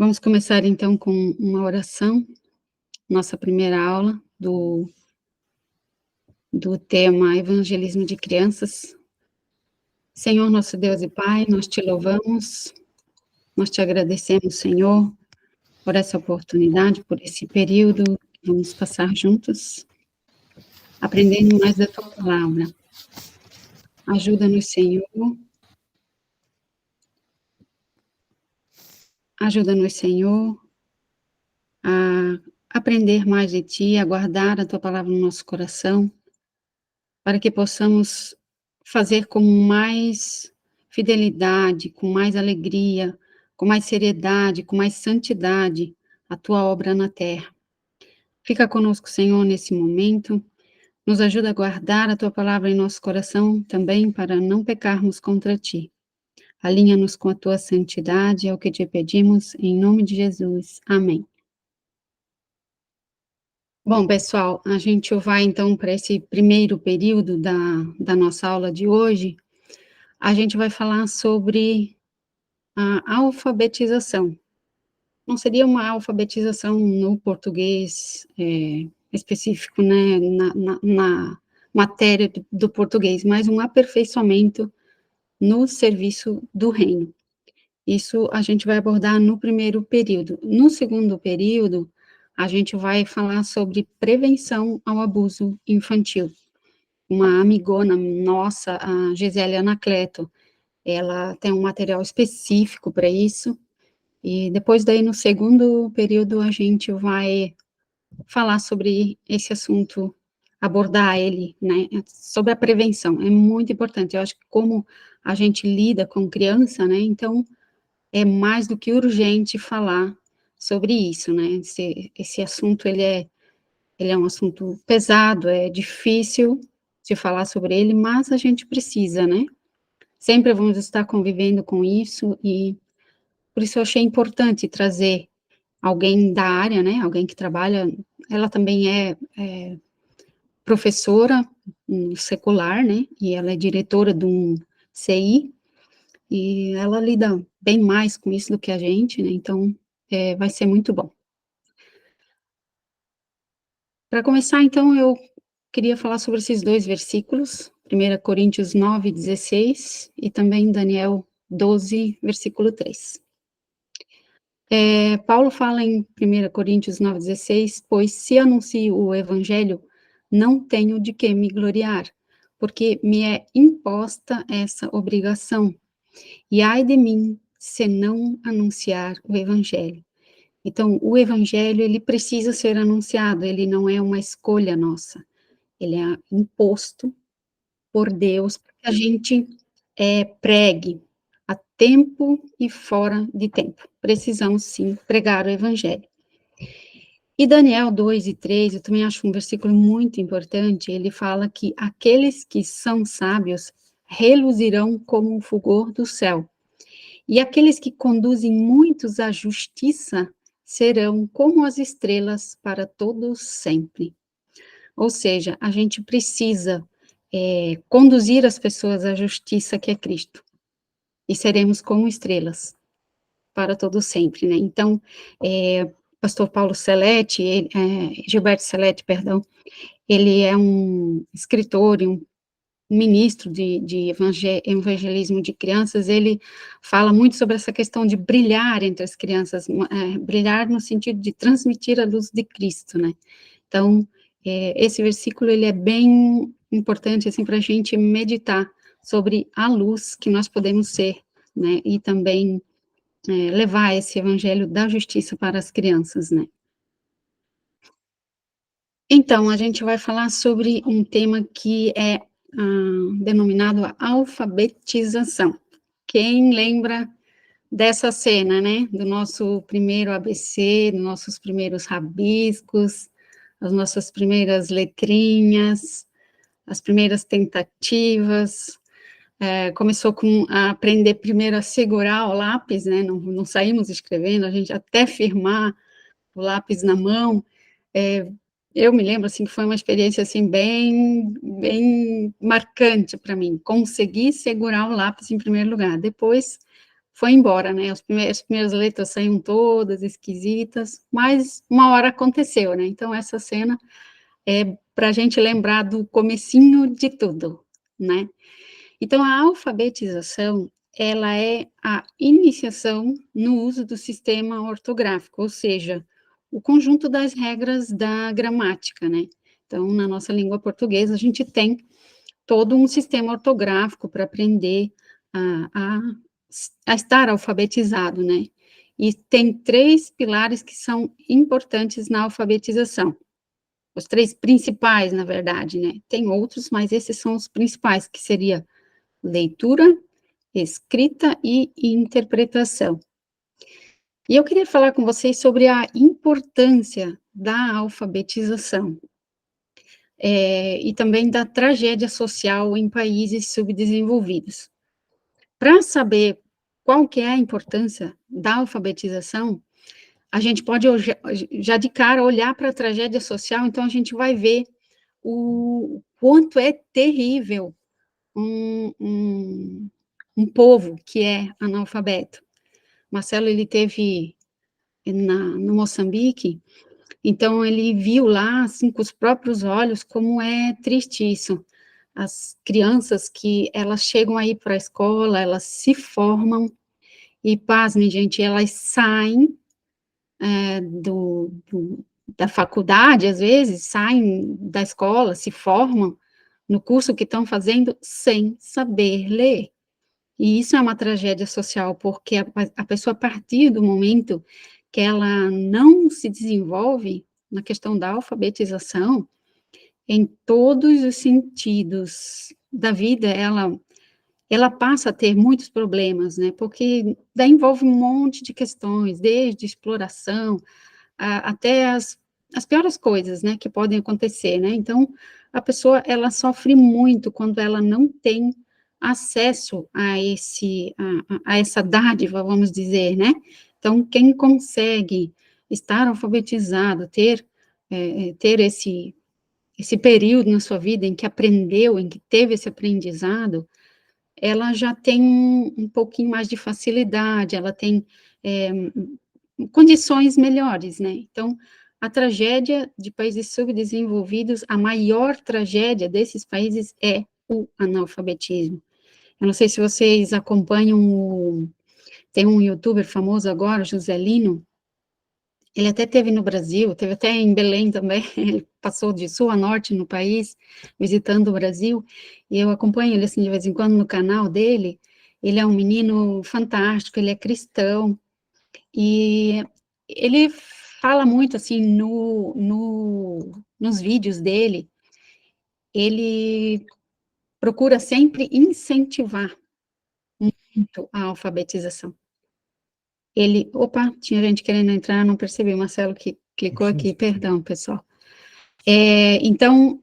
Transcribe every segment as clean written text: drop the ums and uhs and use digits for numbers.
Vamos começar então com uma oração, nossa primeira aula do tema Evangelismo de Crianças. Senhor, nosso Deus e Pai, nós te louvamos, nós te agradecemos, Senhor, por essa oportunidade, por esse período que vamos passar juntos, aprendendo mais da tua palavra. Ajuda-nos, Senhor, a aprender mais de ti, a guardar a tua palavra no nosso coração, para que possamos fazer com mais fidelidade, com mais alegria, com mais seriedade, com mais santidade a tua obra na terra. Fica conosco, Senhor, nesse momento, nos ajuda a guardar a tua palavra em nosso coração também para não pecarmos contra ti. Alinha-nos com a tua santidade, é o que te pedimos, em nome de Jesus. Amém. Bom, pessoal, a gente vai então para esse primeiro período da nossa aula de hoje. A gente vai falar sobre a alfabetização. Não seria uma alfabetização no português específico, né, na matéria do português, mas um aperfeiçoamento no serviço do reino. Isso a gente vai abordar no primeiro período. No segundo período, a gente vai falar sobre prevenção ao abuso infantil. Uma amigona nossa, a Gisele Anacleto, ela tem um material específico para isso, e depois daí no segundo período a gente vai falar sobre esse assunto, abordar ele, né, sobre a prevenção, é muito importante, eu acho que como a gente lida com criança, né, então é mais do que urgente falar sobre isso, né, esse assunto ele é um assunto pesado, é difícil de falar sobre ele, mas a gente precisa, né, sempre vamos estar convivendo com isso, e por isso eu achei importante trazer alguém da área, né, alguém que trabalha, ela também é professora secular, né, e ela é diretora de um CI, e ela lida bem mais com isso do que a gente, né, então vai ser muito bom. Para começar, então, eu queria falar sobre esses dois versículos, 1 Coríntios 9:16 e também Daniel 12, versículo 3. Paulo fala em 1 Coríntios 9:16, pois se anuncio o evangelho, não tenho de que me gloriar, porque me é imposta essa obrigação, e ai de mim se não anunciar o evangelho. Então, o evangelho, ele precisa ser anunciado, ele não é uma escolha nossa, ele é imposto por Deus para que a gente pregue a tempo e fora de tempo. Precisamos sim pregar o evangelho. E Daniel 2 e 3, eu também acho um versículo muito importante, ele fala que aqueles que são sábios reluzirão como um fulgor do céu, e aqueles que conduzem muitos à justiça serão como as estrelas para todos sempre. Ou seja, a gente precisa conduzir as pessoas à justiça que é Cristo, e seremos como estrelas para todo sempre, né? Então, pastor Paulo Celete, Gilberto Celete, perdão, ele é um escritor e um ministro de evangelismo de crianças, ele fala muito sobre essa questão de brilhar entre as crianças, brilhar no sentido de transmitir a luz de Cristo, né? Então, esse versículo, ele é bem importante, assim, para a gente meditar sobre a luz que nós podemos ser, né, e também levar esse evangelho da justiça para as crianças, né. Então, a gente vai falar sobre um tema que é denominado a alfabetização. Quem lembra dessa cena, né, do nosso primeiro ABC, dos nossos primeiros rabiscos, as nossas primeiras letrinhas, as primeiras tentativas, começou com a aprender primeiro a segurar o lápis, né, não saímos escrevendo, a gente até firmar o lápis na mão, eu me lembro, assim, que foi uma experiência, assim, bem marcante para mim, conseguir segurar o lápis em primeiro lugar, depois foi embora, né, as primeiras letras saíam todas esquisitas, mas uma hora aconteceu, né, então essa cena é para a gente lembrar do comecinho de tudo, né. Então a alfabetização, ela é a iniciação no uso do sistema ortográfico, ou seja, o conjunto das regras da gramática, né. Então, na nossa língua portuguesa, a gente tem todo um sistema ortográfico para aprender a a a estar alfabetizado, né. E tem 3 pilares que são importantes na alfabetização, os 3 principais, na verdade, né. Tem outros, mas esses são os principais, que seria leitura, escrita e interpretação. E eu queria falar com vocês sobre a importância da alfabetização, e também da tragédia social em países subdesenvolvidos. Para saber qual que é a importância da alfabetização, a gente pode já de cara olhar para a tragédia social, então a gente vai ver o quanto é terrível um povo que é analfabeto. Marcelo, ele teve no Moçambique, então ele viu lá, assim, com os próprios olhos, como é triste isso. As crianças que elas chegam aí para a escola, elas se formam e, pasmem, gente, elas saem da faculdade, às vezes, saem da escola, se formam no curso que estão fazendo sem saber ler. E isso é uma tragédia social, porque a pessoa, a partir do momento que ela não se desenvolve na questão da alfabetização, em todos os sentidos da vida, ela passa a ter muitos problemas, né, porque daí envolve um monte de questões, desde exploração, até as piores coisas, né, que podem acontecer, né. Então, a pessoa, ela sofre muito quando ela não tem acesso a essa dádiva, vamos dizer, né. Então, quem consegue estar alfabetizado, ter esse período na sua vida em que aprendeu, em que teve esse aprendizado, ela já tem um pouquinho mais de facilidade, ela tem, condições melhores, né. Então, a tragédia de países subdesenvolvidos, a maior tragédia desses países é o analfabetismo. Eu não sei se vocês acompanham tem um youtuber famoso agora, José Lino, ele até teve no Brasil, teve até em Belém também, ele passou de sul a norte no país, visitando o Brasil, e eu acompanho ele, assim, de vez em quando no canal dele. Ele é um menino fantástico, ele é cristão, e ele fala muito, assim, nos vídeos dele, ele procura sempre incentivar muito a alfabetização. Ele, opa, tinha gente querendo entrar, não percebi, o Marcelo que clicou aqui, perdão, pessoal. Então,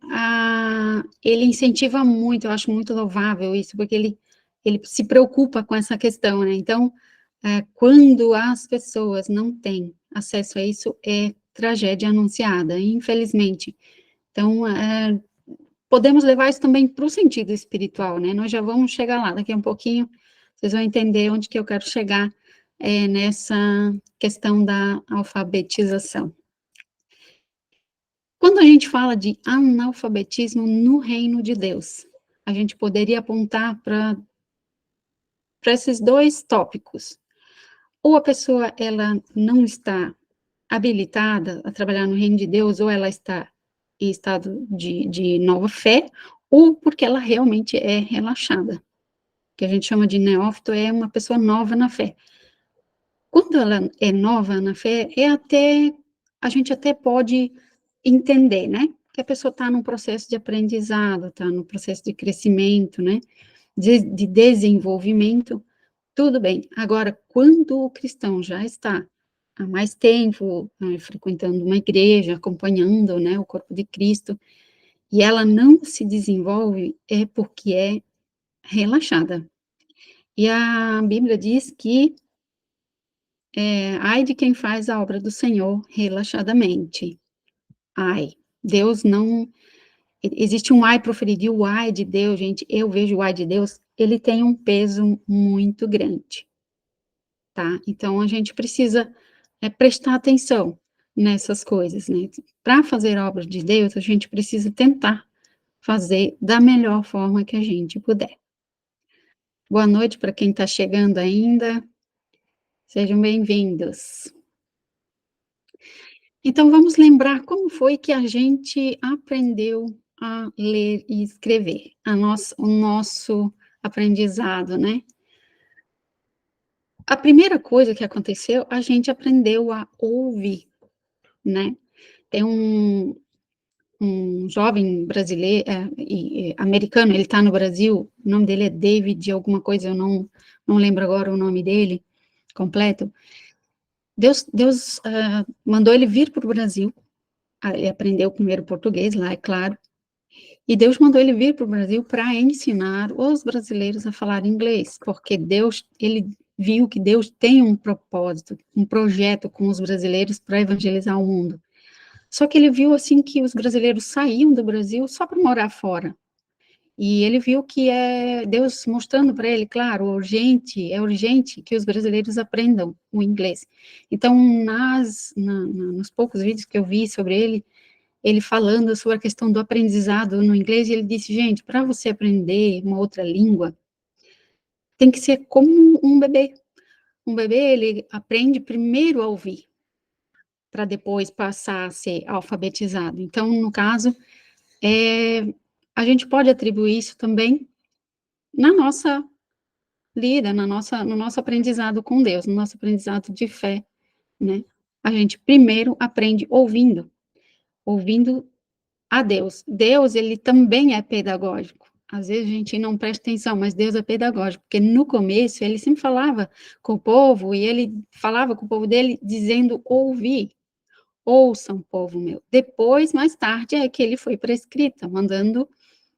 ele incentiva muito, eu acho muito louvável isso, porque ele se preocupa com essa questão, né. Então, quando as pessoas não têm acesso a isso, é tragédia anunciada, infelizmente. Então, podemos levar isso também para o sentido espiritual, né, nós já vamos chegar lá, daqui a um pouquinho, vocês vão entender onde que eu quero chegar, nessa questão da alfabetização. Quando a gente fala de analfabetismo no reino de Deus, a gente poderia apontar para esses 2 tópicos. Ou a pessoa, ela não está habilitada a trabalhar no reino de Deus, ou ela está em estado de nova fé, ou porque ela realmente é relaxada, que a gente chama de neófito, é uma pessoa nova na fé. Quando ela é nova na fé, a gente até pode entender, né, que a pessoa está num processo de aprendizado, está num processo de crescimento, né, de desenvolvimento, tudo bem. Agora, quando o cristão já está há mais tempo, frequentando uma igreja, acompanhando, né, o corpo de Cristo, e ela não se desenvolve, é porque é relaxada. E a Bíblia diz que, ai de quem faz a obra do Senhor relaxadamente. Ai, Deus não existe um ai proferido, e o ai de Deus, gente, eu vejo o ai de Deus, ele tem um peso muito grande. tá? Então a gente precisa, prestar atenção nessas coisas, né. Para fazer obra de Deus, a gente precisa tentar fazer da melhor forma que a gente puder. Boa noite para quem está chegando ainda, sejam bem-vindos. Então vamos lembrar como foi que a gente aprendeu a ler e escrever, o nosso aprendizado, né. A primeira coisa que aconteceu, a gente aprendeu a ouvir, né. Tem um jovem brasileiro, americano, ele está no Brasil, o nome dele é David alguma coisa, eu não lembro agora o nome dele completo. Deus, mandou ele vir para o Brasil, ele aprendeu primeiro português lá, é claro, e Deus mandou ele vir para o Brasil para ensinar os brasileiros a falar inglês, porque ele viu que Deus tem um propósito, um projeto com os brasileiros para evangelizar o mundo. Só que ele viu, assim, que os brasileiros saíam do Brasil só para morar fora. E ele viu que é Deus mostrando para ele, claro, é urgente que os brasileiros aprendam o inglês. Então, nos poucos vídeos que eu vi sobre ele falando sobre a questão do aprendizado no inglês, e ele disse: "Gente, para você aprender uma outra língua, tem que ser como um bebê. Um bebê, ele aprende primeiro a ouvir, para depois passar a ser alfabetizado. Então, no caso, a gente pode atribuir isso também na nossa lida, no nosso aprendizado com Deus, no nosso aprendizado de fé, né. A gente primeiro aprende ouvindo a Deus. Deus, ele também é pedagógico. Às vezes a gente não presta atenção, mas Deus é pedagógico, porque no começo ele sempre falava com o povo, e ele falava com o povo dele dizendo: "Ouvi, ouçam, povo meu". Depois, mais tarde, é que ele foi para a escrita, mandando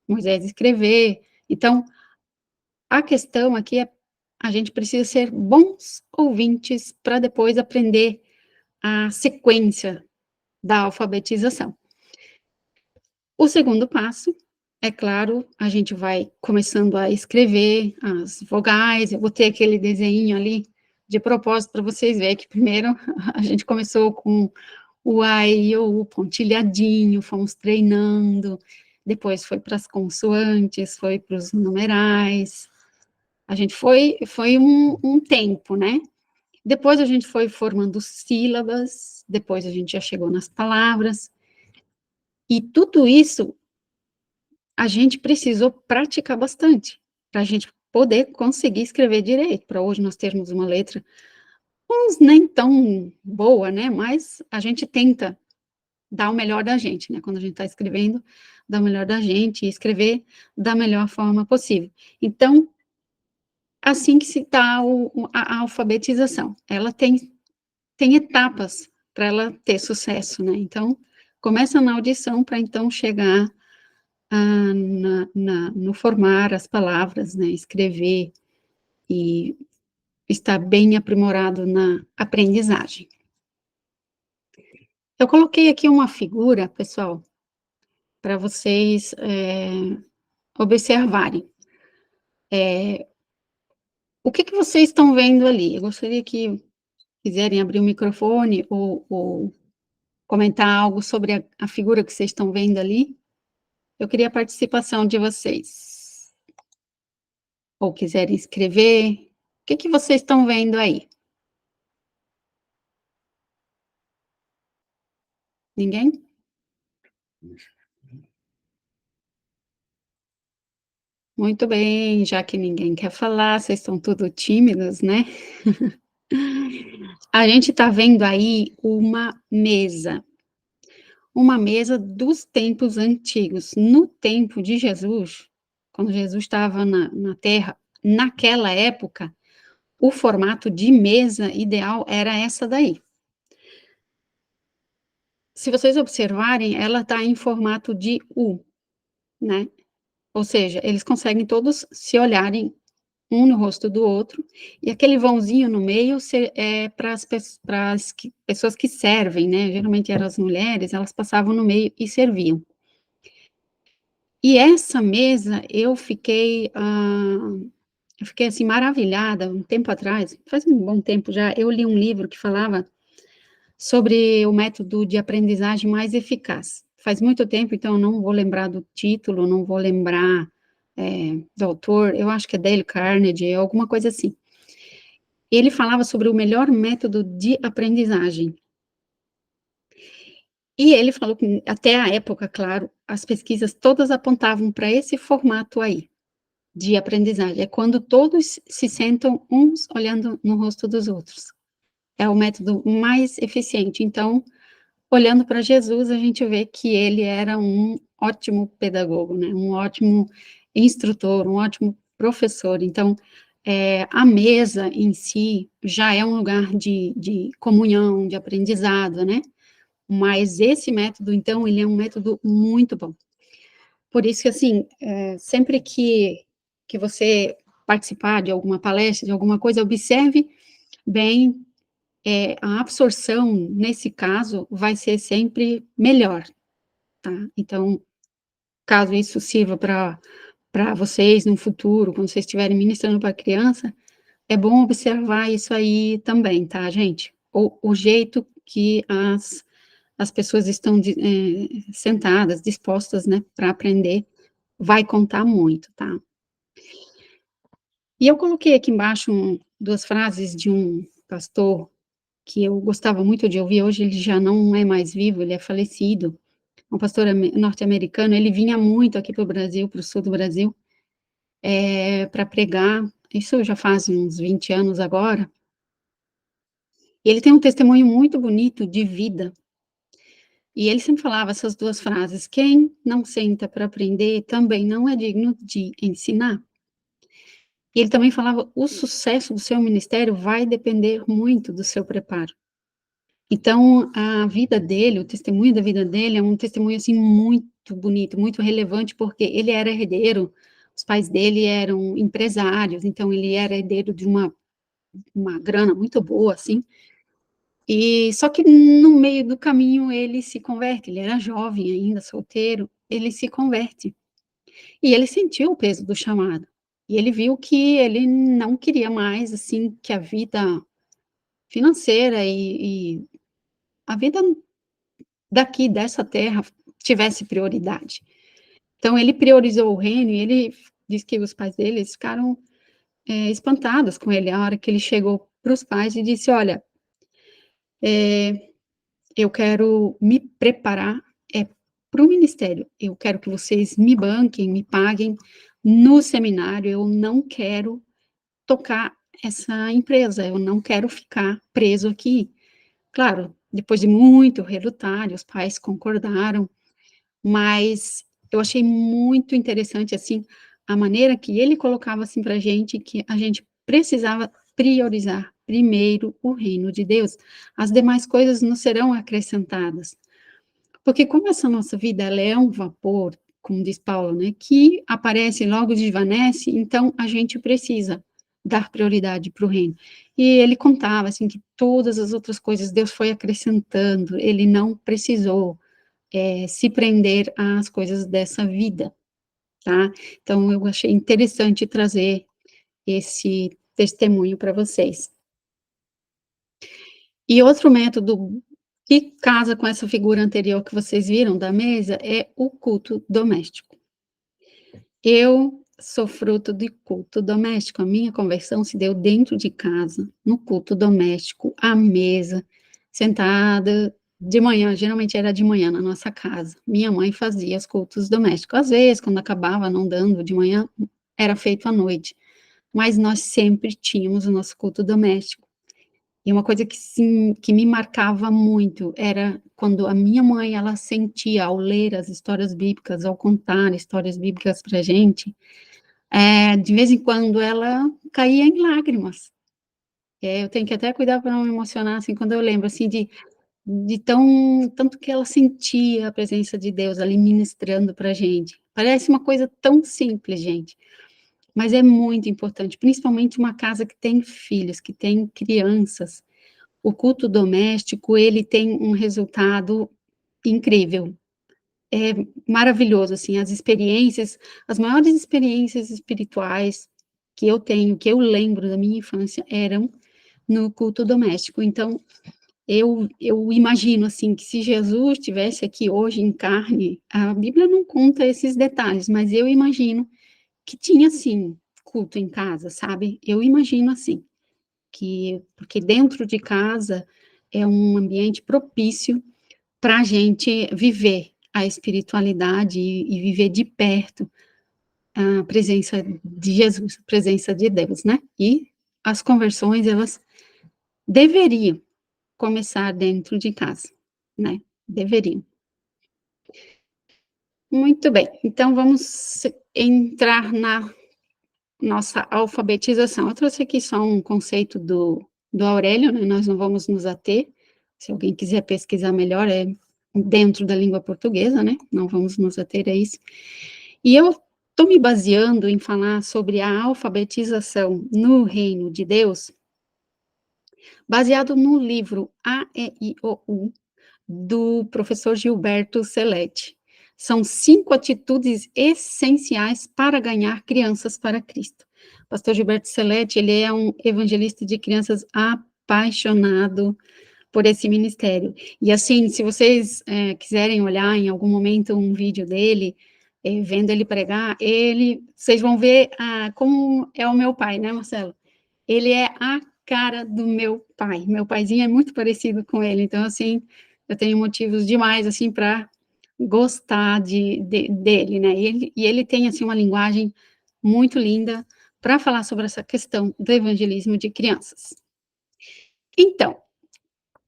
Moisés escrever. Então, a questão aqui é, a gente precisa ser bons ouvintes para depois aprender a sequência da alfabetização. O segundo passo, é claro, a gente vai começando a escrever as vogais, eu botei aquele desenho ali de propósito para vocês verem que primeiro a gente começou com o A, I, O, U, pontilhadinho, fomos treinando, depois foi para as consoantes, foi para os numerais, a gente foi um tempo, né. Depois a gente foi formando sílabas, depois a gente já chegou nas palavras, e tudo isso a gente precisou praticar bastante, para a gente poder conseguir escrever direito, para hoje nós termos uma letra, uns nem tão boa, né, mas a gente tenta dar o melhor da gente, né, quando a gente está escrevendo, dar o melhor da gente e escrever da melhor forma possível. Então, assim que se dá a alfabetização, ela tem etapas para ela ter sucesso, né, então, começa na audição para então chegar, no formar as palavras, né, escrever e estar bem aprimorado na aprendizagem. Eu coloquei aqui uma figura, pessoal, para vocês, observarem. O que que vocês estão vendo ali? Eu gostaria que quiserem abrir o microfone ou comentar algo sobre a figura que vocês estão vendo ali. Eu queria a participação de vocês. Ou quiserem escrever. O que que vocês estão vendo aí? Ninguém? Muito bem, já que ninguém quer falar, vocês estão tudo tímidos, né. A gente está vendo aí uma mesa dos tempos antigos. No tempo de Jesus, quando Jesus estava na terra, naquela época, o formato de mesa ideal era essa daí. Se vocês observarem, ela está em formato de U, né, ou seja, eles conseguem todos se olharem um no rosto do outro, e aquele vãozinho no meio é para as pessoas que servem, né, geralmente eram as mulheres, elas passavam no meio e serviam. E essa mesa eu fiquei, eu fiquei, assim, maravilhada um tempo atrás, faz um bom tempo já, eu li um livro que falava sobre o método de aprendizagem mais eficaz. Faz muito tempo, então eu não vou lembrar do título, não vou lembrar, do autor, eu acho que é Dale Carnegie, alguma coisa assim. Ele falava sobre o melhor método de aprendizagem. E ele falou que até a época, claro, as pesquisas todas apontavam para esse formato aí, de aprendizagem, é quando todos se sentam uns olhando no rosto dos outros. É o método mais eficiente, então, olhando para Jesus, a gente vê que ele era um ótimo pedagogo, né, um ótimo instrutor, um ótimo professor. Então, a mesa em si já é um lugar de comunhão, de aprendizado, né, mas esse método, então, ele é um método muito bom. Por isso que, assim, sempre que você participar de alguma palestra, de alguma coisa, observe bem, a absorção, nesse caso, vai ser sempre melhor, tá. Então, caso isso sirva para vocês no futuro, quando vocês estiverem ministrando para criança, é bom observar isso aí também, tá, gente. O jeito que as pessoas estão sentadas, dispostas, né, para aprender, vai contar muito, tá. E eu coloquei aqui embaixo 2 frases de um pastor que eu gostava muito de ouvir, hoje ele já não é mais vivo, ele é falecido, um pastor norte-americano, ele vinha muito aqui para o Brasil, para o sul do Brasil, para pregar, isso já faz uns 20 anos agora, e ele tem um testemunho muito bonito de vida, e ele sempre falava essas 2 frases: "Quem não senta para aprender, também não é digno de ensinar". E ele também falava: "O sucesso do seu ministério vai depender muito do seu preparo". Então, a vida dele, o testemunho da vida dele é um testemunho, assim, muito bonito, muito relevante, porque ele era herdeiro, os pais dele eram empresários, então ele era herdeiro de uma grana muito boa, assim, e só que no meio do caminho ele se converte, ele era jovem ainda, solteiro, ele se converte. E ele sentiu o peso do chamado, e ele viu que ele não queria mais, assim, que a vida financeira e a vida daqui dessa terra tivesse prioridade. Então ele priorizou o reino e ele diz que os pais dele ficaram, espantados com ele, a hora que ele chegou para os pais e disse: "Olha, eu quero me preparar, para o ministério, eu quero que vocês me banquem, me paguem no seminário, eu não quero tocar essa empresa, eu não quero ficar preso aqui". Claro, depois de muito relutar, os pais concordaram, mas eu achei muito interessante, assim, a maneira que ele colocava, assim, pra gente, que a gente precisava priorizar primeiro o reino de Deus, as demais coisas nos serão acrescentadas. Porque como essa nossa vida ela é um vapor, como diz Paulo, né, que aparece e logo desvanece, então a gente precisa dar prioridade para o reino. E ele contava, assim, que todas as outras coisas Deus foi acrescentando, ele não precisou, se prender às coisas dessa vida, tá. Então eu achei interessante trazer esse testemunho para vocês. E outro método que casa com essa figura anterior que vocês viram da mesa é o culto doméstico. Eu sou fruto de culto doméstico, a minha conversão se deu dentro de casa, no culto doméstico, à mesa, sentada, de manhã, geralmente era de manhã na nossa casa. Minha mãe fazia os cultos domésticos. Às vezes, quando acabava não dando de manhã, era feito à noite, mas nós sempre tínhamos o nosso culto doméstico. E uma coisa que sim, que me marcava muito, era quando a minha mãe, ela sentia ao ler as histórias bíblicas, ao contar histórias bíblicas pra gente, de vez em quando ela caía em lágrimas. Eu tenho que até cuidar para não me emocionar, assim, quando eu lembro, assim, de tão tanto que ela sentia a presença de Deus ali ministrando pra gente. Parece uma coisa tão simples, gente, mas é muito importante, principalmente uma casa que tem filhos, que tem crianças. O culto doméstico, ele tem um resultado incrível, é maravilhoso, assim, as maiores experiências espirituais, que eu tenho, que eu lembro da minha infância, eram no culto doméstico. Então, eu imagino, assim, que se Jesus estivesse aqui hoje em carne, a Bíblia não conta esses detalhes, mas eu imagino que tinha, sim, culto em casa, sabe? Eu imagino assim, que porque dentro de casa é um ambiente propício para a gente viver a espiritualidade e viver de perto a presença de Jesus, a presença de Deus, né? E as conversões, elas deveriam começar dentro de casa, né? Deveriam. Muito bem, então vamos entrar na nossa alfabetização. Eu trouxe aqui só um conceito do Aurélio, né? Nós não vamos nos ater, se alguém quiser pesquisar melhor, é dentro da língua portuguesa, né? Não vamos nos ater a isso. E eu estou me baseando em falar sobre a alfabetização no reino de Deus, baseado no livro A, E, I, O, U, do professor Gilberto Celete. São 5 atitudes essenciais para ganhar crianças para Cristo. O pastor Gilberto Celete, ele é um evangelista de crianças apaixonado por esse ministério. E assim, se vocês quiserem olhar em algum momento um vídeo dele, vendo ele pregar, vocês vão ver como é o meu pai, né, Marcelo? Ele é a cara do meu pai. Meu paizinho é muito parecido com ele, então, assim, eu tenho motivos demais, assim, para gostar dele, né? E ele tem, assim, uma linguagem muito linda para falar sobre essa questão do evangelismo de crianças. Então,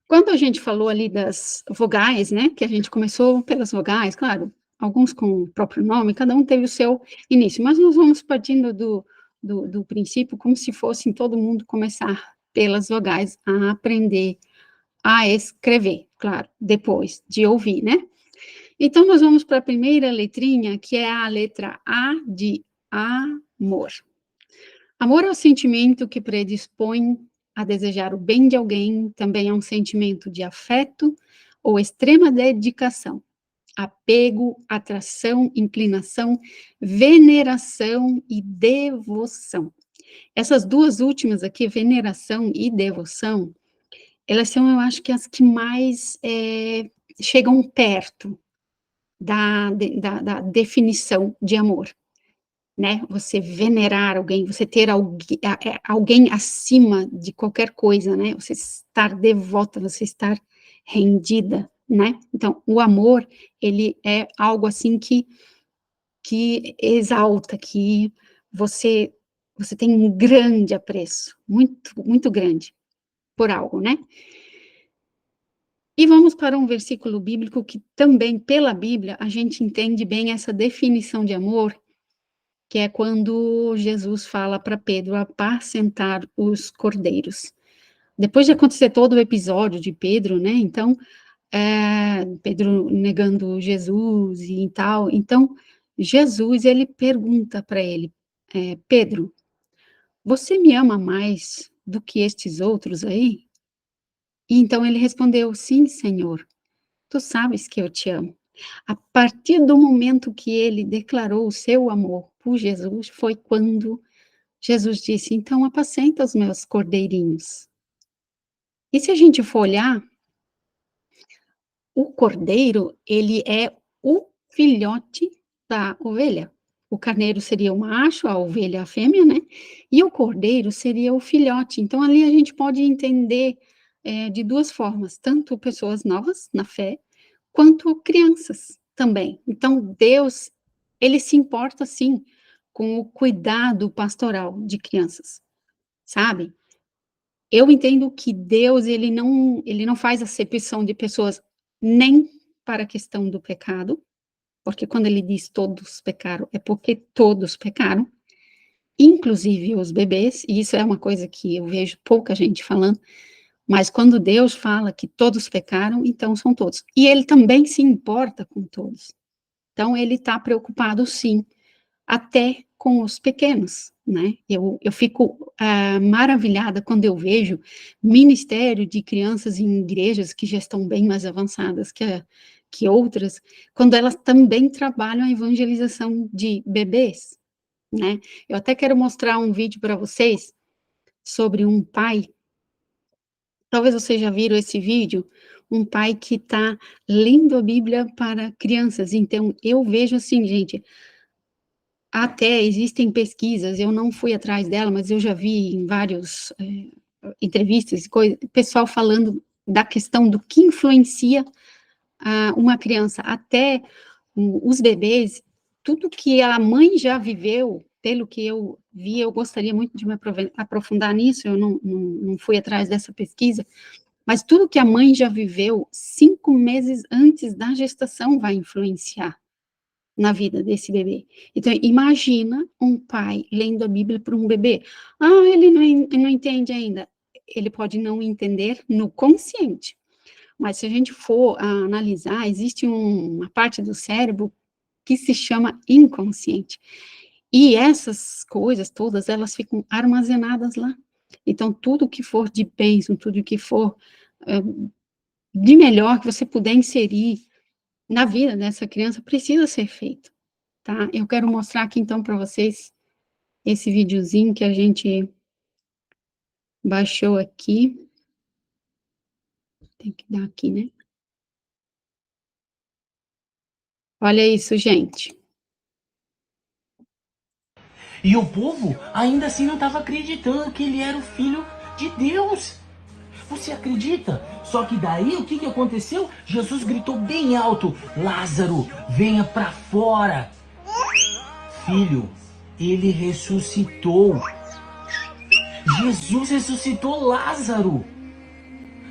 quando a gente falou ali das vogais, né, que a gente começou pelas vogais, claro, alguns com o próprio nome, cada um teve o seu início, mas nós vamos partindo do princípio como se fosse todo mundo começar pelas vogais a aprender a escrever, claro, depois de ouvir, né? Então, nós vamos para a primeira letrinha, que é a letra A de amor. Amor é o sentimento que predispõe a desejar o bem de alguém, também é um sentimento de afeto ou extrema dedicação, apego, atração, inclinação, veneração e devoção. Essas duas últimas aqui, veneração e devoção, elas são, eu acho que as que mais chegam perto da definição de amor, né? Você venerar alguém, você ter alguém acima de qualquer coisa, né? Você estar devota, você estar rendida, né? Então, o amor, ele é algo assim que exalta, que você você tem um grande apreço, muito, muito grande por algo, né? E vamos para um versículo bíblico que também, pela Bíblia, a gente entende bem essa definição de amor, que é quando Jesus fala para Pedro apacentar os cordeiros. Depois de acontecer todo o episódio de Pedro, né? Então, Pedro negando Jesus e tal. Então, Jesus, ele pergunta para ele, Pedro, você me ama mais do que estes outros aí? E então ele respondeu, sim, Senhor, tu sabes que eu te amo. A partir do momento que ele declarou o seu amor por Jesus, foi quando Jesus disse, então apacenta os meus cordeirinhos. E se a gente for olhar, o cordeiro, ele é o filhote da ovelha. O carneiro seria o macho, a ovelha a fêmea, né? E o cordeiro seria o filhote. Então, ali a gente pode entender de duas formas, tanto pessoas novas na fé, quanto crianças também. Então, Deus, ele se importa, sim, com o cuidado pastoral de crianças, sabe? Eu entendo que Deus, ele não faz acepção de pessoas nem para a questão do pecado, porque quando ele diz todos pecaram, é porque todos pecaram, inclusive os bebês, e isso é uma coisa que eu vejo pouca gente falando, mas quando Deus fala que todos pecaram, então são todos. E ele também se importa com todos. Então, ele está preocupado, sim, até com os pequenos, né? Eu fico maravilhada quando eu vejo ministério de crianças em igrejas que já estão bem mais avançadas que outras, quando elas também trabalham a evangelização de bebês, né? Eu até quero mostrar um vídeo para vocês sobre um pai, talvez vocês já viram esse vídeo, um pai que está lendo a Bíblia para crianças. Então, eu vejo assim, gente, até existem pesquisas, eu não fui atrás dela, mas eu já vi em vários entrevistas, pessoal falando da questão do que influencia uma criança, até os bebês, tudo que a mãe já viveu, pelo que eu vi, eu gostaria muito de me aprofundar nisso, eu não fui atrás dessa pesquisa, mas tudo que a mãe já viveu 5 meses antes da gestação vai influenciar na vida desse bebê. Então, imagina um pai lendo a Bíblia para um bebê. Ele não entende ainda. Ele pode não entender no consciente, mas se a gente for analisar, existe uma parte do cérebro que se chama inconsciente. E essas coisas todas, elas ficam armazenadas lá. Então, tudo que for de bênção, tudo que for de melhor que você puder inserir na vida dessa criança, precisa ser feito, tá? Eu quero mostrar aqui, então, para vocês esse videozinho que a gente baixou aqui. Tem que dar aqui, né? Olha isso, gente. E o povo ainda assim não estava acreditando que ele era o filho de Deus. Você acredita? Só que daí o que aconteceu? Jesus gritou bem alto: Lázaro, venha para fora. Filho, ele ressuscitou. Jesus ressuscitou Lázaro.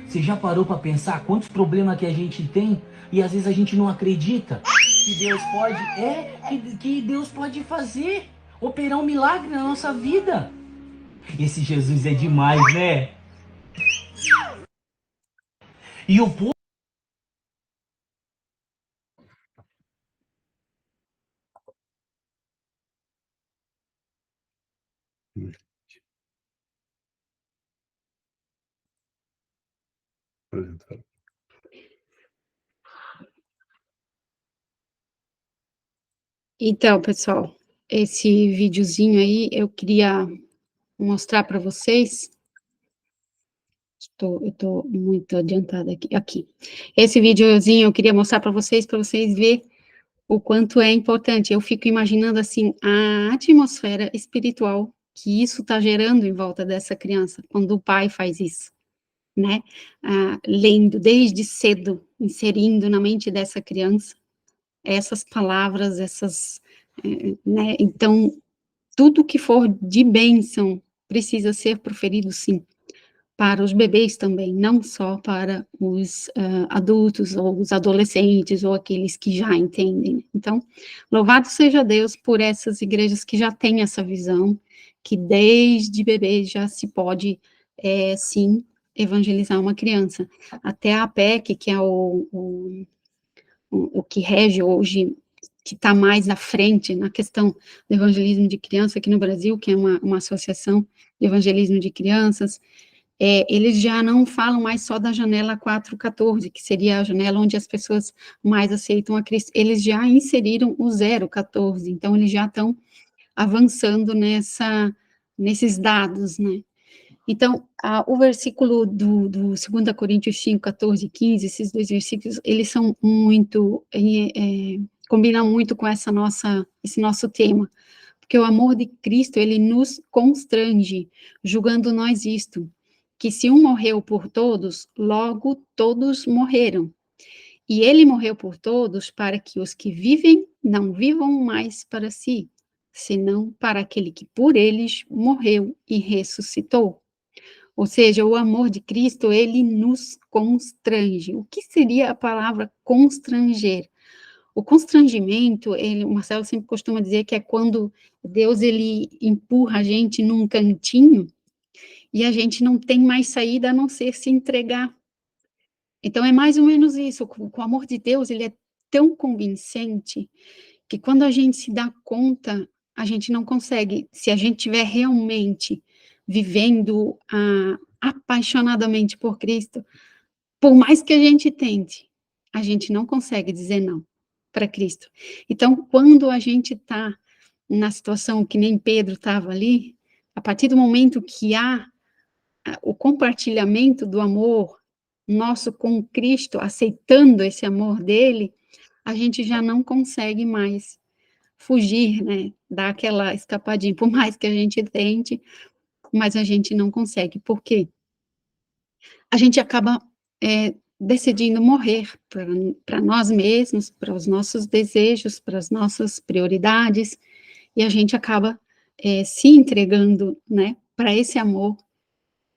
Você já parou para pensar quantos problemas que a gente tem e às vezes a gente não acredita que Deus pode, que Deus pode fazer, operar um milagre na nossa vida? Esse Jesus é demais, né? E o povo. Então, pessoal, esse videozinho aí eu queria mostrar para vocês. Eu estou muito adiantada aqui. Esse videozinho eu queria mostrar para vocês verem o quanto é importante. Eu fico imaginando, assim, a atmosfera espiritual que isso está gerando em volta dessa criança, quando o pai faz isso, né? Lendo desde cedo, inserindo na mente dessa criança essas palavras, né? Então, tudo que for de bênção precisa ser proferido, sim, para os bebês também, não só para os adultos ou os adolescentes ou aqueles que já entendem. Então, louvado seja Deus por essas igrejas que já têm essa visão, que desde bebê já se pode, sim, evangelizar uma criança. Até a APEC, que é o que rege hoje, que está mais à frente na questão do evangelismo de criança aqui no Brasil, que é uma associação de evangelismo de crianças, eles já não falam mais só da janela 414, que seria a janela onde as pessoas mais aceitam a Cristo, eles já inseriram o 014, então eles já estão avançando nesses dados, né? Então, o versículo do 2 Coríntios 5, 14 e 15, esses dois versículos, eles são muito, combinam muito com esse nosso tema, porque o amor de Cristo, ele nos constrange, julgando nós isto, que se um morreu por todos, logo todos morreram. E ele morreu por todos para que os que vivem não vivam mais para si, senão para aquele que por eles morreu e ressuscitou. Ou seja, o amor de Cristo, ele nos constrange. O que seria a palavra constranger? O constrangimento, o Marcelo sempre costuma dizer que é quando Deus, ele empurra a gente num cantinho e a gente não tem mais saída a não ser se entregar. Então, é mais ou menos isso. O amor de Deus, ele é tão convincente que quando a gente se dá conta, a gente não consegue, se a gente estiver realmente vivendo apaixonadamente por Cristo, por mais que a gente tente, a gente não consegue dizer não para Cristo. Então, quando a gente está na situação que nem Pedro estava ali, a partir do momento que há o compartilhamento do amor nosso com Cristo, aceitando esse amor dele, a gente já não consegue mais fugir, né, dar aquela escapadinha, por mais que a gente tente, mas a gente não consegue, por quê? A gente acaba decidindo morrer para nós mesmos, para os nossos desejos, para as nossas prioridades, e a gente acaba se entregando, né, para esse amor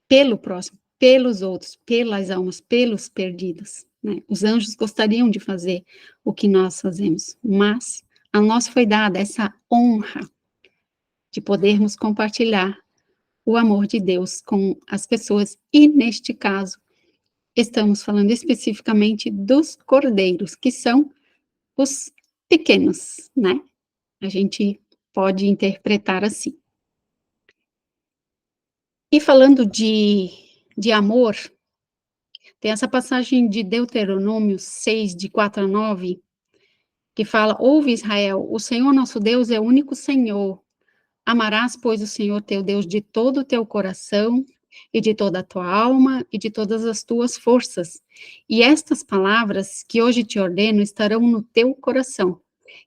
pelo próximo, pelos outros, pelas almas, pelos perdidos, né? Os anjos gostariam de fazer o que nós fazemos, mas a nós foi dada essa honra de podermos compartilhar o amor de Deus com as pessoas, e neste caso, estamos falando especificamente dos cordeiros, que são os pequenos, né? A gente pode interpretar assim. E falando de amor, tem essa passagem de Deuteronômio 6, de 4 a 9, que fala: ouve Israel, o Senhor nosso Deus é o único Senhor. Amarás, pois, o Senhor teu Deus de todo o teu coração, e de toda a tua alma, e de todas as tuas forças. E estas palavras que hoje te ordeno estarão no teu coração,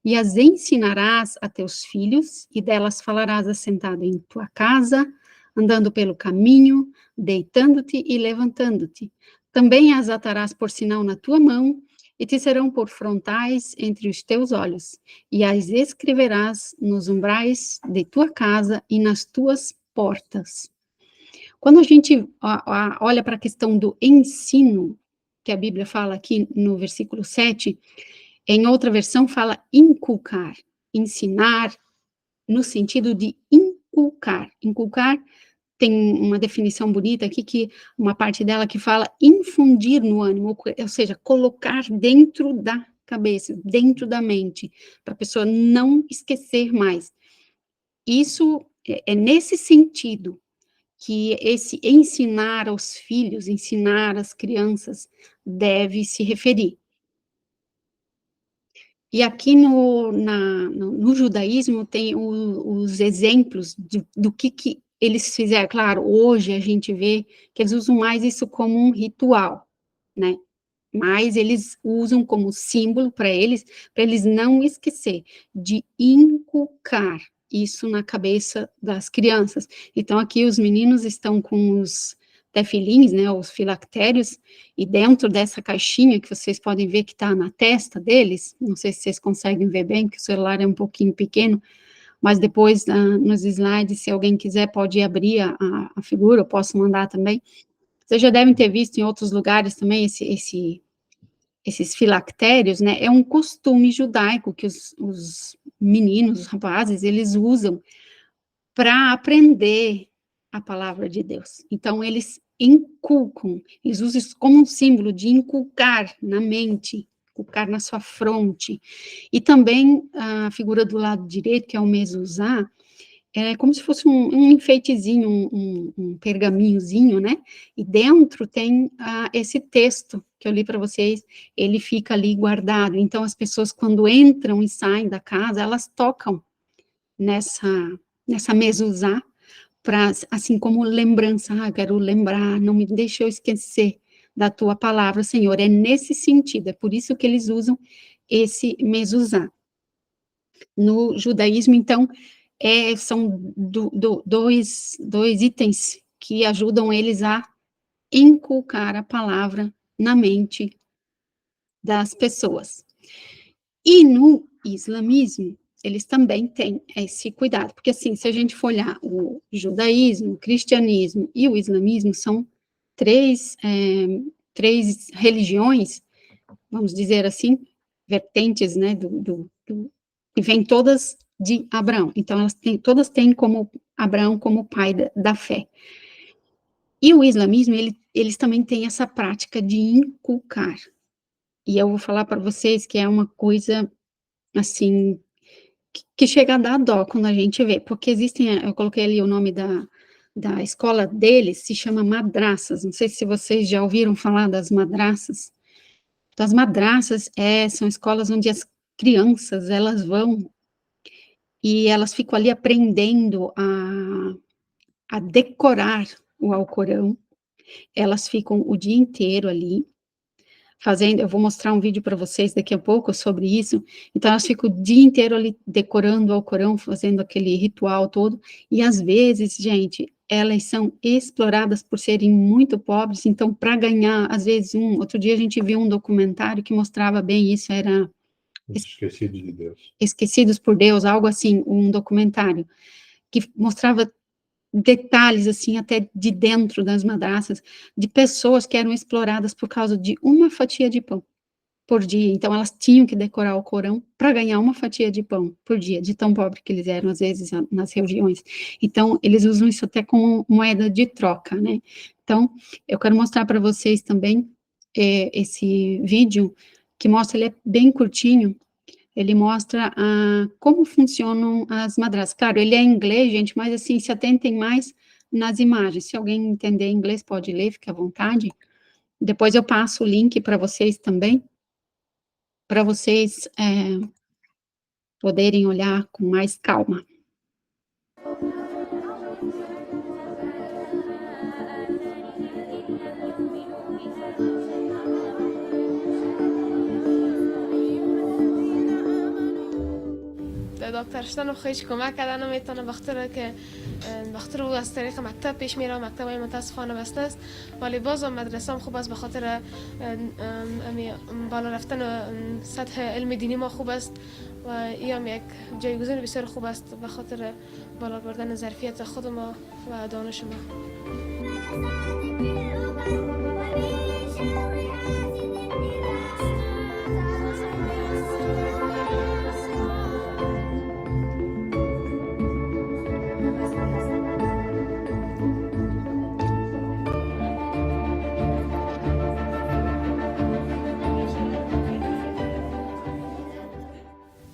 e as ensinarás a teus filhos, e delas falarás assentado em tua casa, andando pelo caminho, deitando-te e levantando-te. Também as atarás por sinal na tua mão, e te serão por frontais entre os teus olhos, e as escreverás nos umbrais de tua casa e nas tuas portas. Quando a gente olha para a questão do ensino, que a Bíblia fala aqui no versículo 7, em outra versão fala inculcar, ensinar, no sentido de inculcar. Inculcar tem uma definição bonita aqui, que uma parte dela que fala infundir no ânimo, ou seja, colocar dentro da cabeça, dentro da mente, para a pessoa não esquecer mais. Isso é nesse sentido que esse ensinar aos filhos, ensinar às crianças, deve se referir. E aqui no judaísmo tem os exemplos do que eles fizeram. Claro, hoje a gente vê que eles usam mais isso como um ritual, né? Mas eles usam como símbolo para eles não esquecer de inculcar isso na cabeça das crianças. Então, aqui os meninos estão com os tefilins, né, os filactérios, e dentro dessa caixinha que vocês podem ver que está na testa deles, não sei se vocês conseguem ver bem, porque o celular é um pouquinho pequeno, mas depois, nos slides, se alguém quiser, pode abrir a figura, eu posso mandar também. Vocês já devem ter visto em outros lugares também esses filactérios, né? É um costume judaico que os meninos, os rapazes, eles usam para aprender a palavra de Deus. Então, eles inculcam, eles usam isso como um símbolo de inculcar na mente, inculcar na sua fronte. E também a figura do lado direito, que é o mezuzá, é como se fosse um enfeitezinho, um pergaminhozinho, né? E dentro tem esse texto que eu li para vocês, ele fica ali guardado. Então, as pessoas, quando entram e saem da casa, elas tocam nessa mezuzá, para, assim como lembrança, quero lembrar, não me deixe eu esquecer da tua palavra, Senhor. É nesse sentido, é por isso que eles usam esse mezuzá. No judaísmo, então, são dois itens que ajudam eles a inculcar a palavra na mente das pessoas. E no islamismo, eles também têm esse cuidado, porque assim, se a gente for olhar o judaísmo, o cristianismo e o islamismo, são três religiões, vamos dizer assim, vertentes, né, que vêm todas de Abraão. Então, todas têm como Abraão como pai da fé. E o islamismo, eles também têm essa prática de inculcar. E eu vou falar para vocês que é uma coisa, assim, que chega a dar dó quando a gente vê, porque eu coloquei ali o nome da escola deles, se chama madraças. Não sei se vocês já ouviram falar das madraças. Então, as madraças são escolas onde as crianças, elas vão e elas ficam ali aprendendo a decorar o Alcorão, elas ficam o dia inteiro ali, fazendo, eu vou mostrar um vídeo para vocês daqui a pouco sobre isso, então elas ficam o dia inteiro ali decorando o Alcorão, fazendo aquele ritual todo, e às vezes, gente, elas são exploradas por serem muito pobres, então para ganhar, às vezes, outro dia a gente viu um documentário que mostrava bem isso, era Esquecidos de Deus. Esquecidos por Deus, algo assim, um documentário, que mostrava detalhes, assim, até de dentro das madraças, de pessoas que eram exploradas por causa de uma fatia de pão por dia. Então, elas tinham que decorar o Corão para ganhar uma fatia de pão por dia, de tão pobre que eles eram, às vezes, nas regiões. Então, eles usam isso até como moeda de troca, né? Então, eu quero mostrar para vocês também esse vídeo, que mostra, ele é bem curtinho, ele mostra como funcionam as madrasas. Claro, ele é em inglês, gente, mas assim, se atentem mais nas imagens. Se alguém entender inglês, pode ler, fique à vontade. Depois eu passo o link para vocês também, para vocês poderem olhar com mais calma. دکتر شدن و خیلی کمک کردن نمیتونه بخاطر که بخاطر او از طریق مکتب پیش میره، مکتب های متاسفانه بسته است، ولی باز هم مدرسه هم خوب است بخاطر بالا رفتن سطح علم دینی ما خوب است و این هم یک جایگزین بسیار خوب است بخاطر بالا بردن ظرفیت خود ما و دانش ما.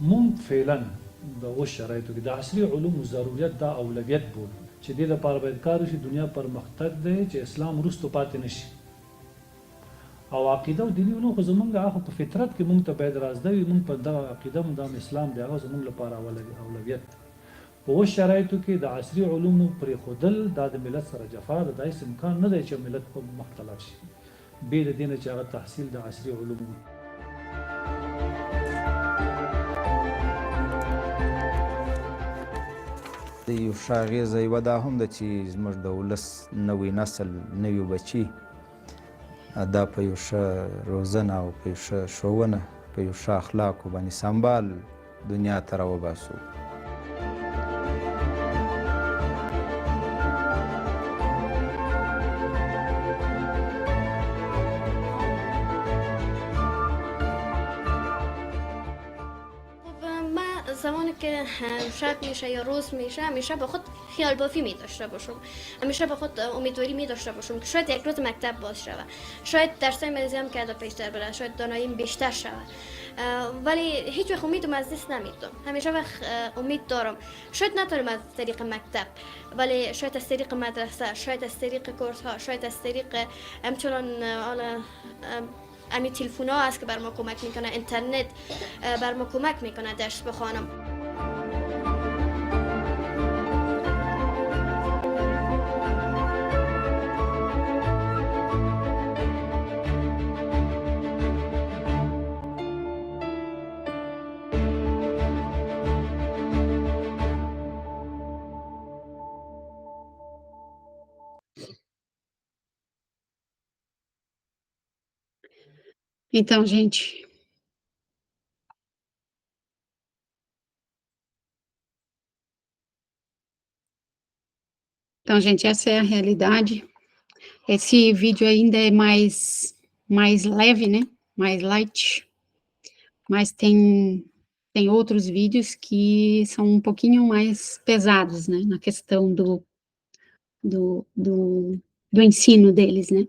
مونږ فعلا د اوس شرایطو کې د عصري علومو ضرورت دا اولویت بولو چې دې لپاره باید کار وشي. دنیا پرمختګ دی چې اسلام وروسته پاتې نشي، او عقیده او دیني علوم خو زمونږ هغه په فطرت کې مونږ ته باید رازده وي. مونږ په دغه عقیده مدام اسلام دی، هغه زمونږ لپاره اولویت دی. په اوس شرایطو کې د عصري علومو پرېښودل دا د ملت سره جفا ده. داسې امکان نه دی چې ملت په مخته لاړ شي بې د دې نه چې هغه تحصیل د عصري علومو. د یو ښه اغېزه یوه دا هم ده چې زموږ د ولس نوی نسل، نوي بچي دا په یو ښه روزنه او په یو ښه ښوونه، په یو ښه اخلاقو باندې سمبال دنیا ته راوباسو. زمانی که شب میشه یا روز میشه همیشه به خود خیال بافی می داشته باشم، همیشه به خود امیدواری می داشته باشم که شاید یک روز مکتب باز شود، شاید درسای مریضی هم که پیشتر بره، شاید داناییم بیشتر شود، ولی هیچ وقت امیدم از دست نمیدم. همیشه وقت امید دارم، شاید نتونم از طریق مکتب، ولی شاید از طریق مدرسه، شاید از طریق کورس ها، شاید از طریق همچنان امی تلفن ها است که بر ما کمک میکنه، اینترنت بر ما کمک میکنه درس بخوانم. Então, gente, essa é a realidade. Esse vídeo ainda é mais leve, né? Mais light. Mas tem outros vídeos que são um pouquinho mais pesados, né? Na questão do ensino deles, né?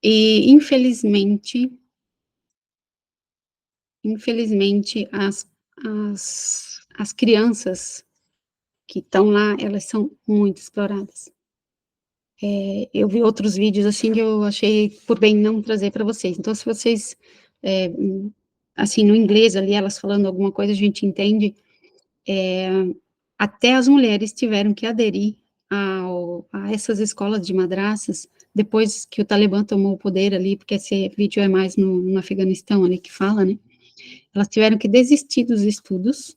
E, infelizmente, as crianças que estão lá, elas são muito exploradas. Eu vi outros vídeos assim que eu achei por bem não trazer para vocês. Então, se vocês, assim, no inglês ali, elas falando alguma coisa, a gente entende, Até as mulheres tiveram que aderir a essas escolas de madraças, depois que o Talibã tomou o poder ali, porque esse vídeo é mais no Afeganistão ali que fala, né? Elas tiveram que desistir dos estudos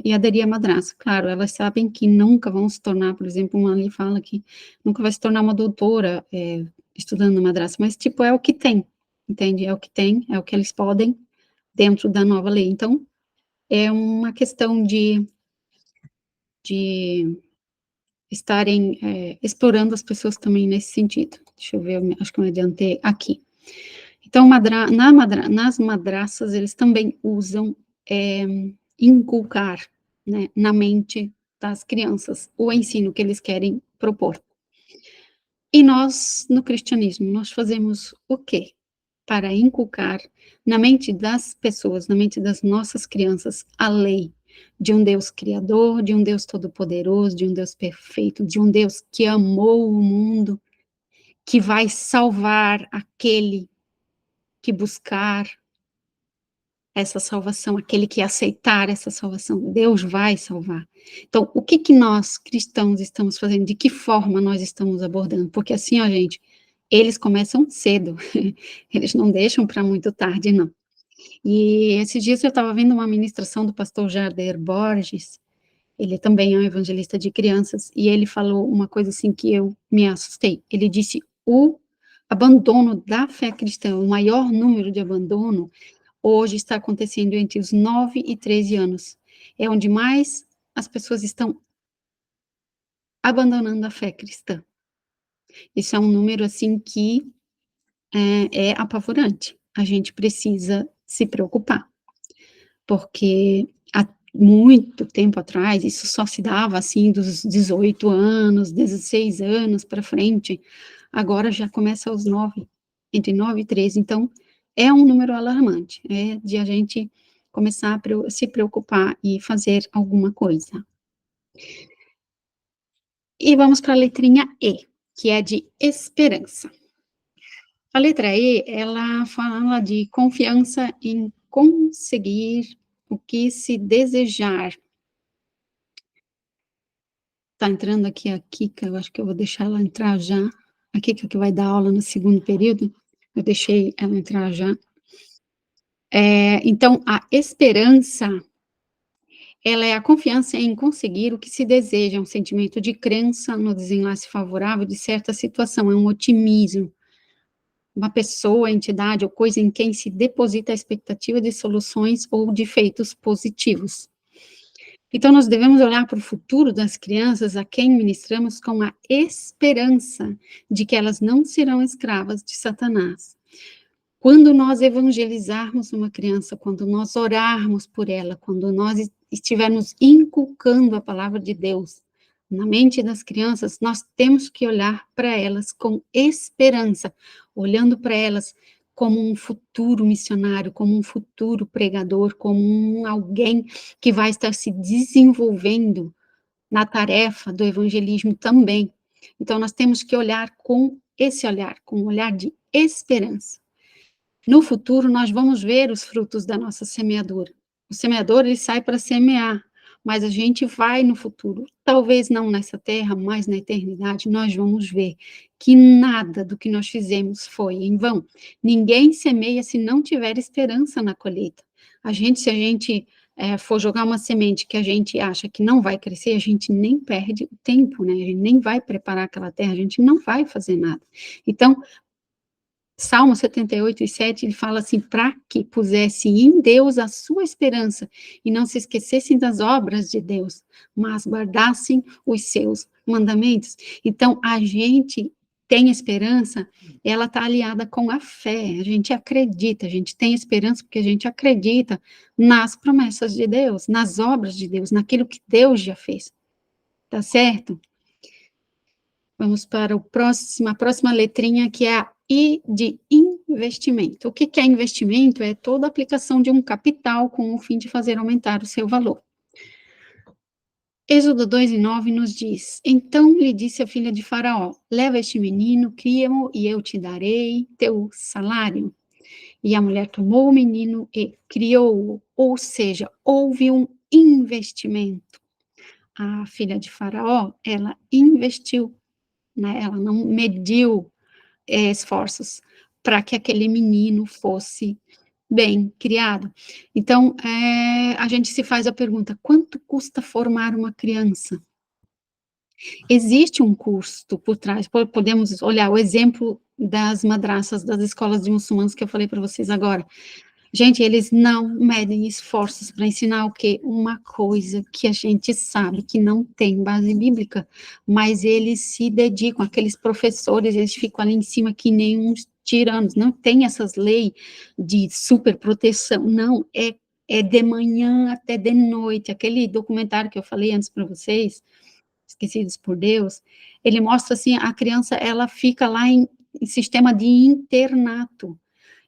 e aderir à madraça. Claro, elas sabem que nunca vão se tornar, por exemplo, uma ali fala que nunca vai se tornar uma doutora estudando na madraça, mas, tipo, é o que tem, entende? É o que tem, é o que eles podem dentro da nova lei. Então, é uma questão de estarem explorando as pessoas também nesse sentido. Deixa eu ver, acho que eu me adiantei aqui. Então, nas madraças, eles também usam inculcar, né, na mente das crianças o ensino que eles querem propor. E nós, no cristianismo, nós fazemos o quê? Para inculcar na mente das pessoas, na mente das nossas crianças, a lei de um Deus criador, de um Deus todo-poderoso, de um Deus perfeito, de um Deus que amou o mundo, que vai salvar aquele que buscar essa salvação, aquele que aceitar essa salvação, Deus vai salvar. Então, o que nós, cristãos, estamos fazendo? De que forma nós estamos abordando? Porque assim, ó, gente, eles começam cedo, eles não deixam para muito tarde, não. E esses dias eu estava vendo uma ministração do pastor Jader Borges, ele também é um evangelista de crianças, e ele falou uma coisa assim que eu me assustei. Ele disse, o abandono da fé cristã, o maior número de abandono, hoje está acontecendo entre os 9 e 13 anos. É onde mais as pessoas estão abandonando a fé cristã. Isso é um número, assim, que é apavorante. A gente precisa se preocupar, porque há muito tempo atrás, isso só se dava, assim, dos 18 anos, 16 anos para frente, agora já começa aos 9, entre 9 e 13, então, é um número alarmante, é de a gente começar a se preocupar e fazer alguma coisa. E vamos para a letrinha E, que é de esperança. A letra E, ela fala de confiança em conseguir o que se desejar. Tá entrando aqui a Kika, eu acho que eu vou deixar ela entrar já. A Kika que vai dar aula no segundo período, eu deixei ela entrar já. Então, a esperança, ela é a confiança em conseguir o que se deseja, um sentimento de crença no desenlace favorável de certa situação, é um otimismo. Uma pessoa, entidade ou coisa em quem se deposita a expectativa de soluções ou de efeitos positivos. Então, nós devemos olhar para o futuro das crianças a quem ministramos com a esperança de que elas não serão escravas de Satanás. Quando nós evangelizarmos uma criança, quando nós orarmos por ela, quando nós estivermos inculcando a palavra de Deus na mente das crianças, nós temos que olhar para elas com esperança, olhando para elas como um futuro missionário, como um futuro pregador, como alguém que vai estar se desenvolvendo na tarefa do evangelismo também. Então, nós temos que olhar com esse olhar, com um olhar de esperança. No futuro, nós vamos ver os frutos da nossa semeadura. O semeador, ele sai para semear, mas a gente vai no futuro, talvez não nessa terra, mas na eternidade, nós vamos ver que nada do que nós fizemos foi em vão. Ninguém semeia se não tiver esperança na colheita. Se a gente for jogar uma semente que a gente acha que não vai crescer, a gente nem perde o tempo, né? A gente nem vai preparar aquela terra, a gente não vai fazer nada. Então, Salmo 78:7, ele fala assim, para que pusesse em Deus a sua esperança, e não se esquecessem das obras de Deus, mas guardassem os seus mandamentos. Então, a gente tem esperança, ela está aliada com a fé, a gente acredita, a gente tem esperança porque a gente acredita nas promessas de Deus, nas obras de Deus, naquilo que Deus já fez, tá certo? Vamos para a próxima letrinha, que é a I de investimento. O que é investimento? É toda a aplicação de um capital com o fim de fazer aumentar o seu valor. Êxodo 2:9 nos diz, então lhe disse a filha de Faraó, leva este menino, cria-o e eu te darei teu salário. E a mulher tomou o menino e criou-o, ou seja, houve um investimento. A filha de Faraó, ela investiu, né? Ela não mediu esforços para que aquele menino fosse bem criado. Então, a gente se faz a pergunta: quanto custa formar uma criança? Existe um custo por trás. Podemos olhar o exemplo das madraças, das escolas de muçulmanos que eu falei para vocês agora. Gente, eles não medem esforços para ensinar o quê? Uma coisa que a gente sabe que não tem base bíblica, mas eles se dedicam, aqueles professores, eles ficam ali em cima que nem uns tiranos, não tem essas leis de superproteção, não, é de manhã até de noite. Aquele documentário que eu falei antes para vocês, Esquecidos por Deus, ele mostra assim, a criança, ela fica lá em sistema de internato.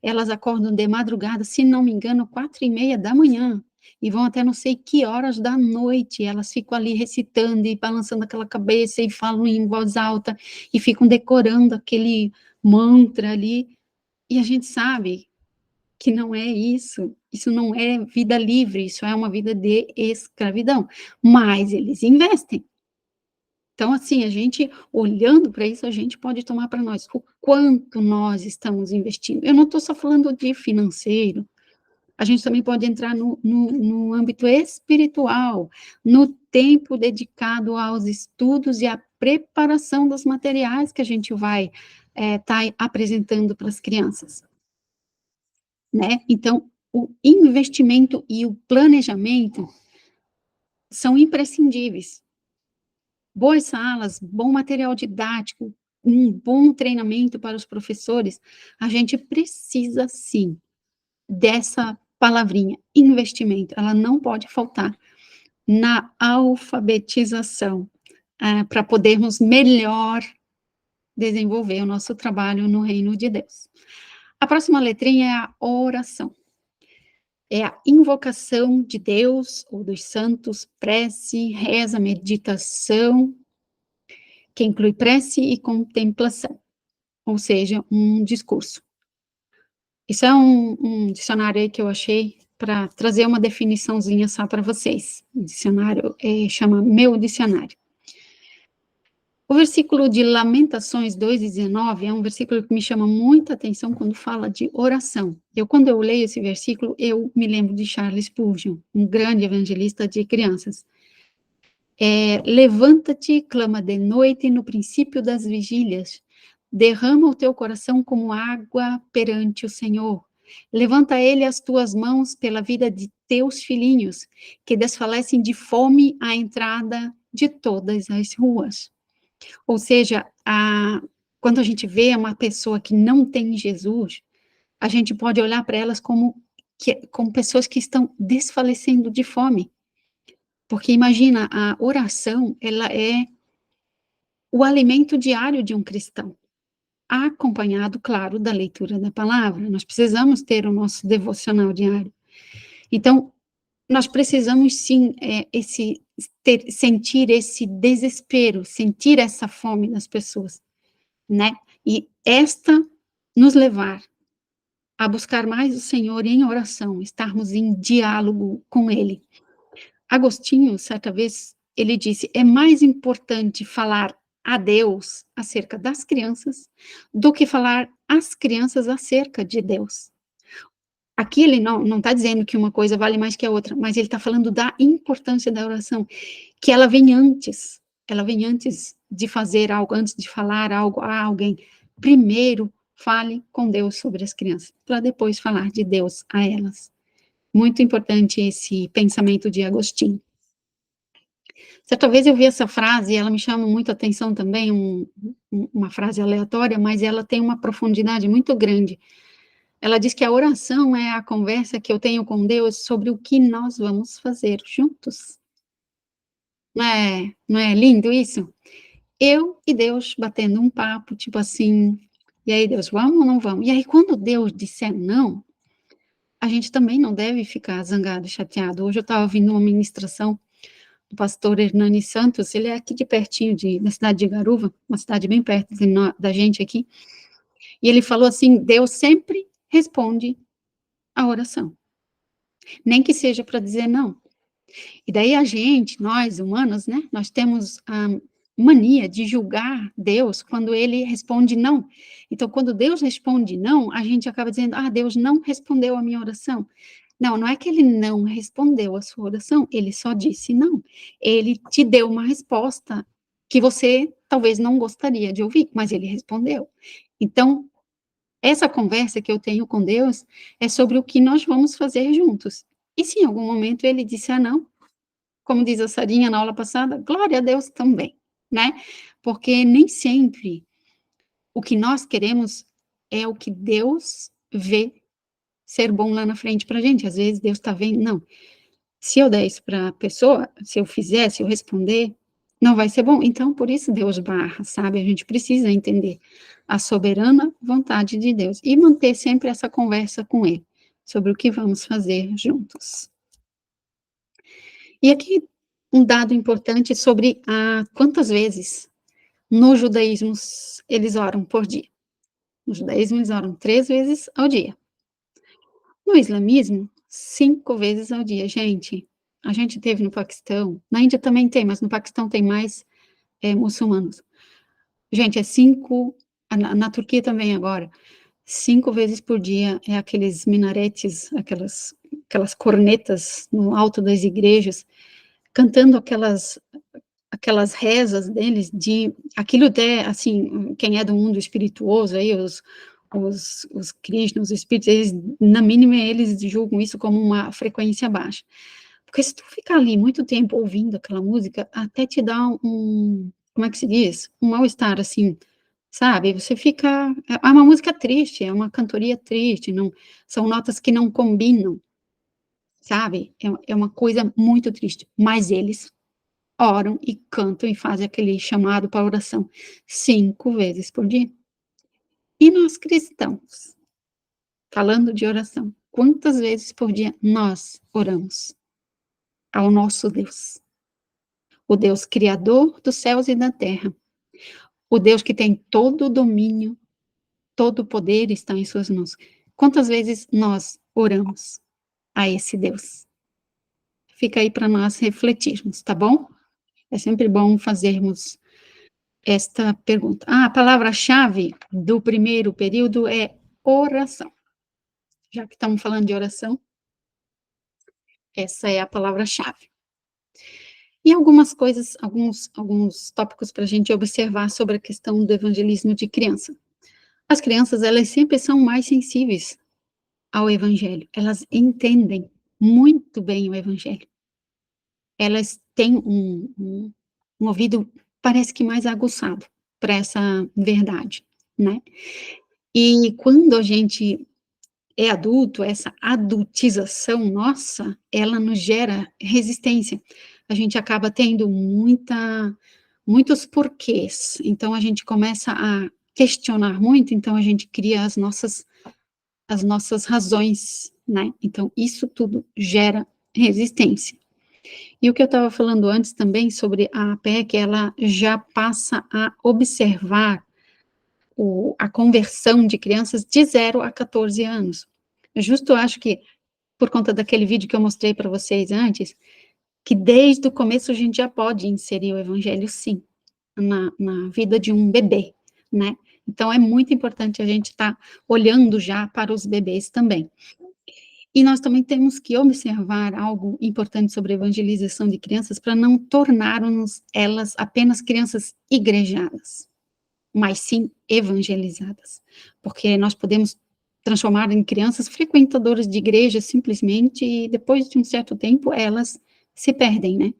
Elas acordam de madrugada, se não me engano, 4:30 da manhã, e vão até não sei que horas da noite. Elas ficam ali recitando e balançando aquela cabeça e falam em voz alta e ficam decorando aquele mantra ali. E a gente sabe que não é isso. Isso não é vida livre, isso é uma vida de escravidão. Mas eles investem. Então, assim, a gente, olhando para isso, a gente pode tomar para nós o quanto nós estamos investindo. Eu não estou só falando de financeiro, a gente também pode entrar no âmbito espiritual, no tempo dedicado aos estudos e à preparação dos materiais que a gente vai estar apresentando para as crianças, né? Então, o investimento e o planejamento são imprescindíveis. Boas salas, bom material didático, um bom treinamento para os professores, a gente precisa, sim, dessa palavrinha, investimento. Ela não pode faltar na alfabetização, para podermos melhor desenvolver o nosso trabalho no reino de Deus. A próxima letrinha é a oração. É a invocação de Deus ou dos santos, prece, reza, meditação, que inclui prece e contemplação, ou seja, um discurso. Isso é um dicionário aí que eu achei para trazer uma definiçãozinha só para vocês. O dicionário chama Meu Dicionário. O versículo de Lamentações 2:19 é um versículo que me chama muita atenção quando fala de oração. Quando eu leio esse versículo, eu me lembro de Charles Spurgeon, um grande evangelista de crianças. Levanta-te, clama de noite no princípio das vigílias, derrama o teu coração como água perante o Senhor. Levanta a ele as tuas mãos pela vida de teus filhinhos, que desfalecem de fome à entrada de todas as ruas. Ou seja, quando a gente vê uma pessoa que não tem Jesus, a gente pode olhar para elas como pessoas que estão desfalecendo de fome. Porque imagina, a oração, ela é o alimento diário de um cristão, acompanhado, claro, da leitura da palavra. Nós precisamos ter o nosso devocional diário. Então, nós precisamos, sim, sentir esse desespero, sentir essa fome das pessoas, né? E esta nos levar a buscar mais o Senhor em oração, estarmos em diálogo com Ele. Agostinho, certa vez, ele disse, é mais importante falar a Deus acerca das crianças do que falar às crianças acerca de Deus. Aqui ele não está dizendo que uma coisa vale mais que a outra, mas ele está falando da importância da oração, que ela vem antes de fazer algo, antes de falar algo a alguém. Primeiro, fale com Deus sobre as crianças, para depois falar de Deus a elas. Muito importante esse pensamento de Agostinho. Certa vez eu vi essa frase, e ela me chama muito a atenção também, uma frase aleatória, mas ela tem uma profundidade muito grande. Ela diz que a oração é a conversa que eu tenho com Deus sobre o que nós vamos fazer juntos. Não é lindo isso? Eu e Deus batendo um papo, tipo assim, e aí Deus, vamos ou não vamos? E aí quando Deus disser não, a gente também não deve ficar zangado e chateado. Hoje eu estava ouvindo uma ministração do pastor Hernani Santos, ele é aqui de pertinho, da cidade de Garuva, uma cidade bem perto da gente aqui, e ele falou assim, Deus sempre responde a oração, nem que seja para dizer não. E daí a gente, nós humanos, né, nós temos a mania de julgar Deus quando ele responde não. Então, quando Deus responde não, a gente acaba dizendo, Deus não respondeu a minha oração. Não, não é que ele não respondeu a sua oração, ele só disse não. Ele te deu uma resposta que você talvez não gostaria de ouvir, mas ele respondeu. Então, essa conversa que eu tenho com Deus é sobre o que nós vamos fazer juntos. E se em algum momento ele disser não, como diz a Sarinha na aula passada, glória a Deus também, né? Porque nem sempre o que nós queremos é o que Deus vê ser bom lá na frente para a gente. Às vezes Deus está vendo, não, se eu der isso para a pessoa, se eu fizer, se eu responder, não vai ser bom. Então, por isso Deus barra, sabe? A gente precisa entender a soberana vontade de Deus e manter sempre essa conversa com Ele sobre o que vamos fazer juntos. E aqui um dado importante sobre quantas vezes no judaísmo eles oram por dia. No judaísmo eles oram 3 vezes ao dia. No islamismo, 5 vezes ao dia, gente. A gente teve no Paquistão, na Índia também tem, mas no Paquistão tem mais muçulmanos. Gente, é 5, na Turquia também agora, 5 vezes por dia é aqueles minaretes, aquelas cornetas no alto das igrejas, cantando aquelas rezas deles, aquilo até, assim, quem é do mundo espirituoso aí, os Krishnas, os espíritos, eles, na mínima, eles julgam isso como uma frequência baixa. Porque se tu ficar ali muito tempo ouvindo aquela música, até te dá como é que se diz? Um mal-estar, assim, sabe? Você fica, é uma música triste, é uma cantoria triste, não, são notas que não combinam, sabe? É uma coisa muito triste, mas eles oram e cantam e fazem aquele chamado para oração 5 vezes por dia. E nós cristãos, falando de oração, quantas vezes por dia nós oramos ao nosso Deus? O Deus criador dos céus e da terra, o Deus que tem todo o domínio, todo o poder está em suas mãos. Quantas vezes nós oramos a esse Deus? Fica aí para nós refletirmos, tá bom? É sempre bom fazermos esta pergunta. A palavra-chave do primeiro período é oração. Já que estamos falando de oração, essa é a palavra-chave. E algumas coisas, alguns tópicos para a gente observar sobre a questão do evangelismo de criança. As crianças, elas sempre são mais sensíveis ao evangelho. Elas entendem muito bem o evangelho. Elas têm um ouvido, parece que mais aguçado para essa verdade, né? E quando a gente é adulto, essa adultização nossa, ela nos gera resistência. A gente acaba tendo muitos porquês. Então, a gente começa a questionar muito, então a gente cria as nossas razões, né? Então, isso tudo gera resistência. E o que eu estava falando antes também sobre a APEC, ela já passa a observar a conversão de crianças de 0 a 14 anos. Eu acho que, por conta daquele vídeo que eu mostrei para vocês antes, que desde o começo a gente já pode inserir o evangelho, sim, na vida de um bebê, né? Então, é muito importante a gente estar olhando já para os bebês também. E nós também temos que observar algo importante sobre a evangelização de crianças para não tornarmos elas apenas crianças igrejadas, mas sim evangelizadas, porque nós podemos transformar em crianças frequentadoras de igreja simplesmente e depois de um certo tempo elas se perdem, né?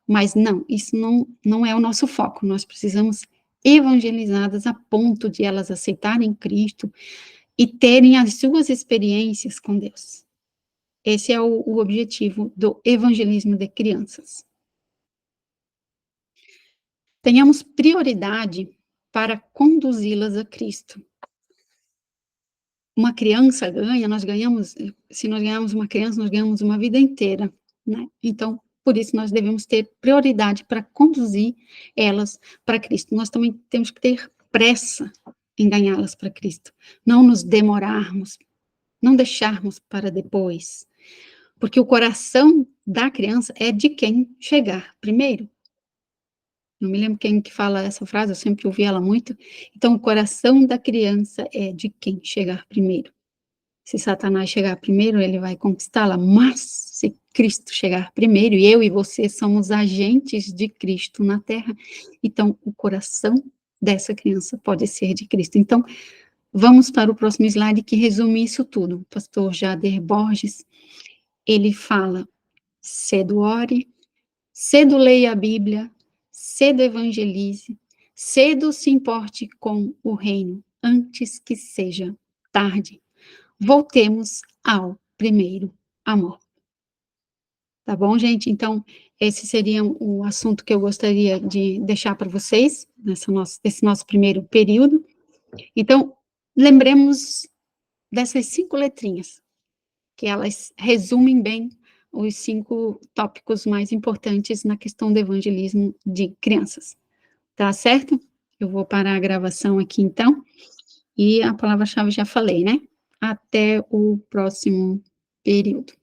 Mas não, isso não é o nosso foco, nós precisamos evangelizadas a ponto de elas aceitarem Cristo e terem as suas experiências com Deus. Esse é o objetivo do evangelismo de crianças. Tenhamos prioridade para conduzi-las a Cristo. Uma criança ganha, se nós ganhamos uma criança, nós ganhamos uma vida inteira, né? Então, por isso nós devemos ter prioridade para conduzir elas para Cristo. Nós também temos que ter pressa em ganhá-las para Cristo. Não nos demorarmos, não deixarmos para depois. Porque o coração da criança é de quem chegar primeiro. Não me lembro quem que fala essa frase, eu sempre ouvi ela muito. Então, o coração da criança é de quem chegar primeiro. Se Satanás chegar primeiro, ele vai conquistá-la, mas se Cristo chegar primeiro, e eu e você somos agentes de Cristo na Terra, então o coração dessa criança pode ser de Cristo. Então, vamos para o próximo slide que resume isso tudo. O pastor Jader Borges, ele fala: cedo ore, cedo leia a Bíblia, cedo evangelize, cedo se importe com o reino, antes que seja tarde. Voltemos ao primeiro amor. Tá bom, gente? Então, esse seria o assunto que eu gostaria de deixar para vocês, nesse nosso primeiro período. Então, lembremos dessas 5 letrinhas, que elas resumem bem os 5 tópicos mais importantes na questão do evangelismo de crianças. Tá certo? Eu vou parar a gravação aqui, então, e a palavra-chave já falei, né? Até o próximo período.